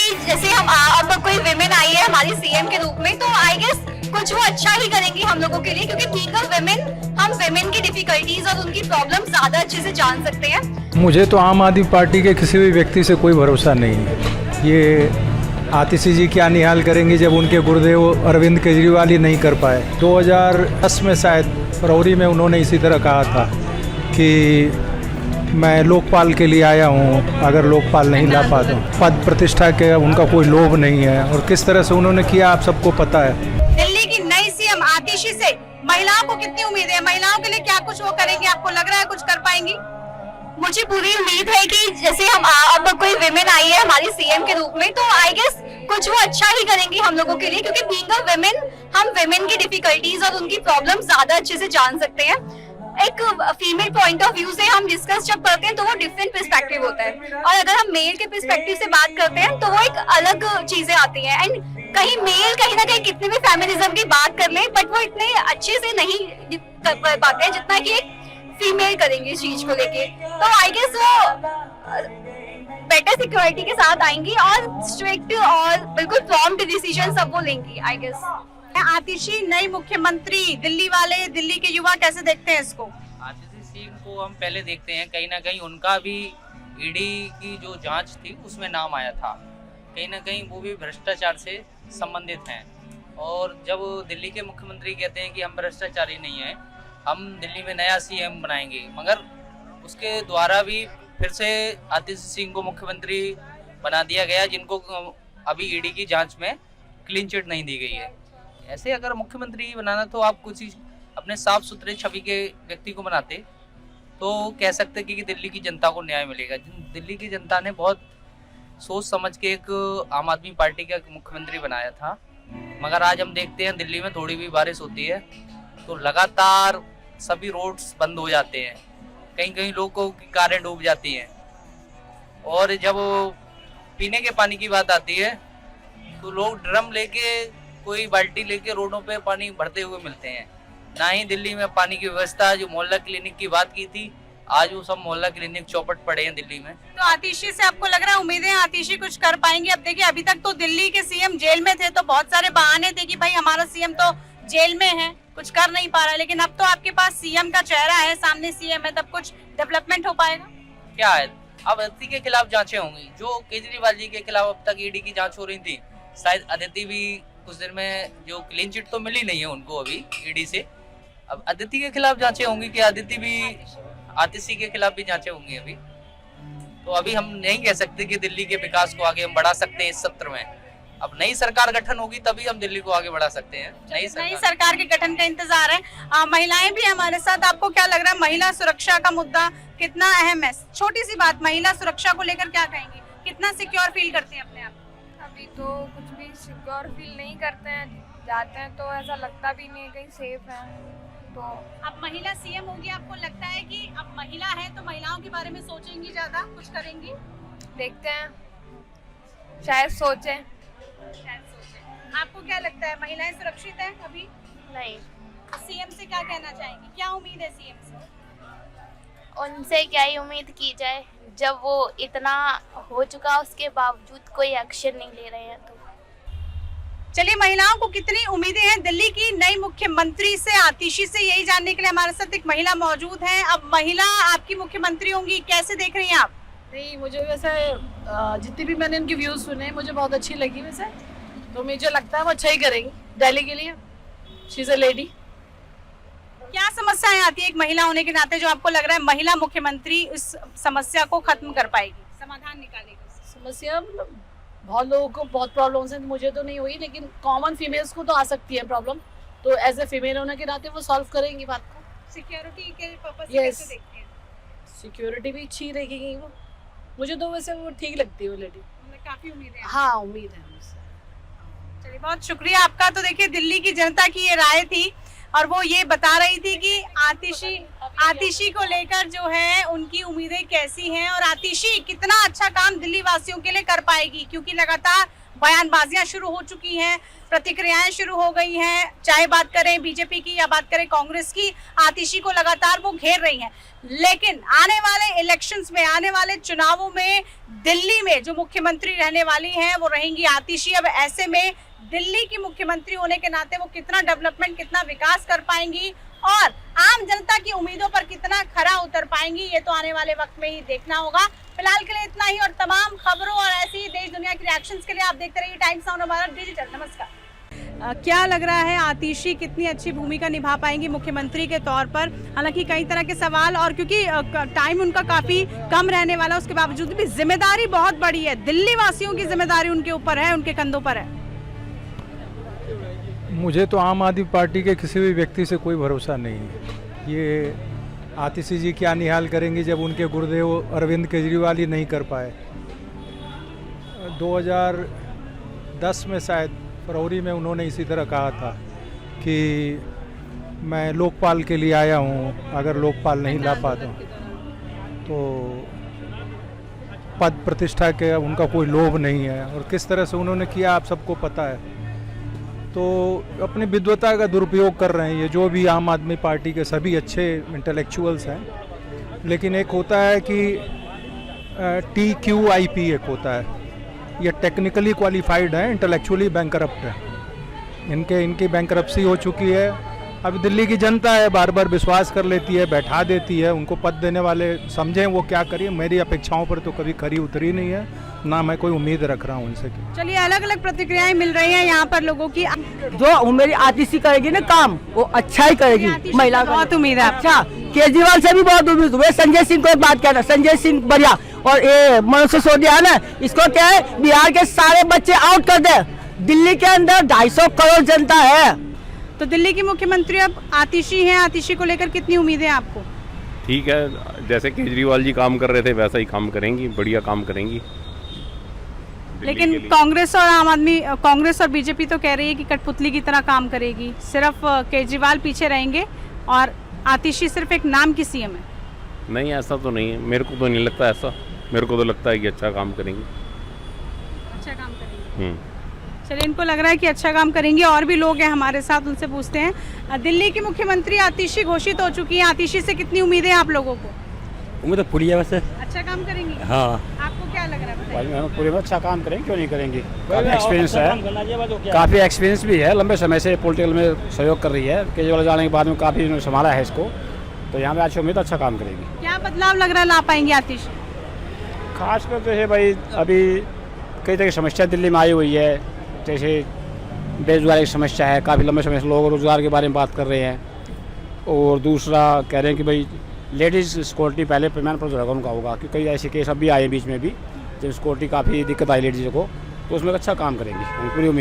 कि जैसे हम अब कोई विमेन आई है हमारी सीएम के रूप में, तो आई गेस कुछ वो अच्छा ही करेंगी हम लोगों के लिए, क्योंकि बीइंग अ विमेन हम विमेन की डिफिकल्टीज और उनकी प्रॉब्लम ज्यादा अच्छे से जान सकते हैं। मुझे तो आम आदमी पार्टी के किसी भी व्यक्ति से कोई भरोसा नहीं है। ये आतिशी जी क्या निहाल करेंगे जब उनके गुरुदेव अरविंद केजरीवाल ही नहीं कर पाए। 2010 में शायद फरवरी में उन्होंने इसी तरह कहा था कि मैं लोकपाल के लिए आया हूँ, अगर लोकपाल नहीं ला पाता हूँ। पद प्रतिष्ठा के उनका कोई लोभ नहीं है, और किस तरह से उन्होंने किया आप सबको पता है। दिल्ली की नई सीएम आतिशी से महिलाओं को कितनी उम्मीद है? महिलाओं के लिए क्या कुछ वो करेंगे? आपको लग रहा है कुछ कर पाएंगी? मुझे पूरी उम्मीद है कि जैसे हम अब कोई विमेन आई है हमारी सीएम के रूप में, तो आई गेस कुछ वो अच्छा ही करेंगी हम लोगों के लिए, क्योंकि बीइंग अ विमेन हम विमेन की डिफिकल्टीज और उनकी प्रॉब्लम ज्यादा अच्छे से जान सकते हैं। एक फीमेल पॉइंट ऑफ व्यू से हम डिस्कस जब करते हैं तो वो डिफरेंट पर्सपेक्टिव होता है, और अगर हम मेल के पर्सपेक्टिव से बात करते हैं तो वो एक अलग चीजें आती हैं। एंड कहीं मेल कहीं ना कहीं कितने भी फेमिनिज्म की बात कर ले, बट वो इतने अच्छे से नहीं कर पाते हैं जितना कि एक फीमेल करेंगे इस चीज को लेके। तो आई गेस वो बेटर सिक्योरिटी के साथ आएंगी और स्ट्रिक्ट और बिल्कुल प्रॉम्प्ट डिसीजन सब वो लेंगी आई गेस। आतिशी नई मुख्यमंत्री, दिल्ली वाले, दिल्ली के युवा कैसे देखते हैं इसको? आतिशी सिंह को हम पहले देखते हैं, कहीं ना कहीं उनका भी ईडी की जो जांच थी उसमें नाम आया था, कहीं ना कहीं वो भी भ्रष्टाचार से संबंधित हैं। और जब दिल्ली के मुख्यमंत्री कहते हैं कि हम भ्रष्टाचारी नहीं हैं, हम दिल्ली में नया सीएम बनाएंगे, मगर उसके द्वारा भी फिर से आतिशी सिंह को मुख्यमंत्री बना दिया गया, जिनको अभी ईडी की जांच में क्लीन चिट नहीं दी गई है। ऐसे अगर मुख्यमंत्री बनाना तो आप कुछ अपने साफ सुथरे छवि के व्यक्ति को बनाते तो कह सकते कि दिल्ली की जनता को न्याय मिलेगा। दिल्ली की जनता ने बहुत सोच समझ के एक आम आदमी पार्टी का मुख्यमंत्री बनाया था, मगर आज हम देखते हैं दिल्ली में थोड़ी भी बारिश होती है तो लगातार सभी रोड्स बंद हो जाते हैं, कहीं कहीं लोगों की कारें डूब जाती हैं, और जब पीने के पानी की बात आती है तो लोग ड्रम लेके, कोई बाल्टी लेके रोडों पे पानी भरते हुए मिलते हैं। ना ही दिल्ली में पानी की व्यवस्था, जो मोहल्ला क्लिनिक की बात की थी, आज वो सब मोहल्ला क्लिनिक चौपट पड़े हैं दिल्ली में। तो आतिशी से आपको लग रहा है उम्मीदें आतिशी कुछ कर पाएंगे? अब देखिए अभी तक तो दिल्ली के सीएम जेल में थे, तो बहुत सारे बहाने थे कि भाई हमारा सीएम तो जेल में है, कुछ कर नहीं पा रहा है, लेकिन अब तो आपके पास सीएम का चेहरा है, सामने सीएम है, तब कुछ डेवलपमेंट हो पाएगा? क्या है, अब अदिति के खिलाफ जांचें होंगी, जो केजरीवाल जी के खिलाफ अब तक ईडी की जांच हो रही थी, शायद अदिति भी कुछ देर में, जो क्लीन चिट तो मिली नहीं है उनको अभी ईडी से, अब अदिति के खिलाफ जांचें होंगी कि अदिति भी आतिशी के खिलाफ भी जांचें होंगी अभी। तो अभी हम नहीं कह सकते कि दिल्ली के विकास को आगे हम बढ़ा सकते हैं इस सत्र में। अब नई सरकार गठन होगी तभी हम दिल्ली को आगे बढ़ा सकते हैं। नई सरकार के गठन का इंतजार है। महिलाएं भी हमारे साथ, आपको क्या लग रहा है महिला सुरक्षा का मुद्दा कितना अहम है? छोटी सी बात, महिला सुरक्षा को लेकर क्या कहेंगी? कितना सिक्योर फील करते हैं अपने आप? अभी तो कुछ भी सिक्योर फील नहीं करते हैं, जाते हैं तो ऐसा लगता भी नहीं है कहीं सेफ है। तो अब महिला सीएम होगी, आपको लगता है कि अब महिला है तो महिलाओं के बारे में सोचेंगी, ज्यादा कुछ करेंगी? देखते हैं, शायद सोचें। आपको क्या लगता है महिलाएं सुरक्षित है अभी? नहीं। सीएम से क्या कहना चाहेंगी? क्या उम्मीद है सीएम से? उनसे क्या ही उम्मीद की जाए, जब वो इतना हो चुका उसके बावजूद कोई एक्शन नहीं ले रहे हैं। तो चलिए, महिलाओं को कितनी उम्मीदें हैं दिल्ली की नई मुख्यमंत्री से, आतिशी से, यही जानने के लिए हमारे साथ एक महिला मौजूद है। अब महिला आपकी मुख्यमंत्री होंगी, कैसे देख रही हैं आप? नहीं, मुझे वैसे जितनी भी मैंने उनकी व्यूज सुने मुझे बहुत अच्छी लगी वैसे, तो मुझे लगता है वो अच्छा ही करेंगी दिल्ली के लिए। She is a lady. क्या समस्याएं आती है एक महिला होने के नाते जो आपको लग रहा है महिला मुख्यमंत्री इस समस्या को खत्म कर पाएगी, समाधान निकालेगी? समस्या मतलब बहुत लोगों को बहुत प्रॉब्लम्स हैं, मुझे तो नहीं हुई, लेकिन कॉमन फीमेल्स को तो आ सकती है प्रॉब्लम, तो एज ए फीमेल होने के नाते वो सॉल्व करेंगी बात को। सिक्योरिटी के पर्पस से Yes. कैसे देखते हैं? सिक्योरिटी भी अच्छी रहेगी वो, मुझे तो वैसे वो ठीक लगती है वो लेडी। मतलब काफी उम्मीद है। हाँ, उम्मीद है मुझसे। चलिए, बहुत शुक्रिया आपका। तो देखिए दिल्ली की जनता की ये राय थी, और वो ये बता रही थी कि आतिशी को लेकर जो है उनकी उम्मीदें कैसी हैं, और आतिशी कितना अच्छा काम दिल्ली वासियों के लिए कर पाएगी, क्योंकि लगातार बयानबाजियां शुरू हो चुकी हैं, प्रतिक्रियाएं शुरू हो गई हैं, चाहे बात करें बीजेपी की या बात करें कांग्रेस की, आतिशी को लगातार वो घेर रही हैं। लेकिन आने वाले इलेक्शंस में, आने वाले चुनावों में दिल्ली में जो मुख्यमंत्री रहने वाली हैं वो रहेंगी आतिशी। अब ऐसे में दिल्ली की मुख्यमंत्री होने के नाते वो कितना डेवलपमेंट, कितना विकास कर पाएंगी और आम जनता की उम्मीदों पर कितना खरा उतर पाएंगी, ये तो आने वाले वक्त में ही देखना होगा। फिलहाल के लिए इतना ही और तमाम खबरों और ऐसी ही देश दुनिया की रिएक्शंस के लिए आप देखते रहिए टाइम्स नाउ भारत डिजिटल। नमस्कार। क्या लग रहा है आतिशी कितनी अच्छी भूमिका निभा पाएंगी मुख्यमंत्री के तौर पर? हालांकि कई तरह के सवाल, और क्योंकि टाइम उनका काफी कम रहने वाला, उसके बावजूद भी जिम्मेदारी बहुत बड़ी है, दिल्ली वासियों की जिम्मेदारी उनके ऊपर है, उनके कंधों पर है। मुझे तो आम आदमी पार्टी के किसी भी व्यक्ति से कोई भरोसा नहीं है। ये आतिशी जी क्या निहाल करेंगे जब उनके गुरुदेव अरविंद केजरीवाल ही नहीं कर पाए। 2010 में शायद फरवरी में उन्होंने इसी तरह कहा था कि मैं लोकपाल के लिए आया हूँ, अगर लोकपाल नहीं ला पाता तो पद प्रतिष्ठा के उनका कोई लोभ नहीं है, और किस तरह से उन्होंने किया आप सबको पता है। तो अपनी विद्वता का दुरुपयोग कर रहे हैं ये जो भी आम आदमी पार्टी के सभी अच्छे इंटेलेक्चुअल्स हैं। लेकिन एक होता है कि TQIP एक होता है, ये टेक्निकली क्वालिफाइड है, इंटेलेक्चुअली बैंकरप्ट है। इनकी बैंकरप्सी हो चुकी है। अब दिल्ली की जनता है, बार बार विश्वास कर लेती है, बैठा देती है। उनको पद देने वाले समझें वो क्या करिए। मेरी अपेक्षाओं पर तो कभी खरी उतरी नहीं है, ना मैं कोई उम्मीद रख रहा हूँ उनसे। चलिए, अलग अलग प्रतिक्रियाएं मिल रही हैं यहाँ पर लोगों की। जो मेरी आतिशी करेगी ना काम, वो अच्छा ही करेगी। महिला बहुत उम्मीद है। अच्छा, केजरीवाल से भी बहुत उम्मीद हुई। संजय सिंह को एक बात कहना, संजय सिंह बढ़िया, और ये मनोज सिसोदिया है ना, इसको क्या है, बिहार के सारे बच्चे आउट कर दे। दिल्ली के अंदर 250 करोड़ जनता है। तो दिल्ली की मुख्यमंत्री अब आतिशी हैं, आतिशी को लेकर कितनी उम्मीदें हैं आपको? ठीक है, जैसे केजरीवाल जी काम कर रहे थे वैसा ही काम करेंगी, बढ़िया काम करेंगी। लेकिन कांग्रेस और आम आदमी, कांग्रेस और बीजेपी तो कह रही है कि कठपुतली की तरह काम करेगी, सिर्फ केजरीवाल पीछे रहेंगे और आतिशी सिर्फ एक नाम की सीएम है। नहीं, ऐसा तो नहीं है, मेरे को तो नहीं लगता ऐसा। मेरे को तो लगता है कि अच्छा काम करेंगे। अच्छा काम करेंगे। चलिए, इनको लग रहा है कि अच्छा काम करेंगे। और भी लोग हैं हमारे साथ, उनसे पूछते हैं। दिल्ली की मुख्यमंत्री आतिशी घोषित हो चुकी है, आतिशी से कितनी उम्मीदें हैं आप लोगों को? उम्मीद तो पूरी है वैसे। अच्छा काम करेंगी? हाँ। आपको क्या लग रहा है? पूरे में अच्छा काम करेंगे, क्यों नहीं करेंगे। काफ़ी एक्सपीरियंस है, काफ़ी एक्सपीरियंस भी है, लंबे समय से पॉलिटिकल में सहयोग कर रही है। केजरीवाल जाने के बाद में काफ़ी संभाला है इसको, तो यहाँ पे अच्छी उम्मीद अच्छा काम करेगी। क्या बदलाव लग रहा है ला पाएंगे आतिशी? खासकर जो है भाई, अभी कई तरह की समस्या दिल्ली में आई हुई है, जैसे बेरोजगारी की समस्या है, काफ़ी लंबे समय से लोग रोजगार के बारे में बात कर रहे हैं। और दूसरा कह रहे हैं कि भाई लेडीज़ सिक्योरिटी पहले पैमाने पर जो है उनका होगा, क्योंकि कई ऐसे केस अभी आए बीच में भी जब सिक्योरिटी काफ़ी दिक्कत आई लेडीज़ को, तो उसमें अच्छा काम करेंगी, पूरी उम्मीद।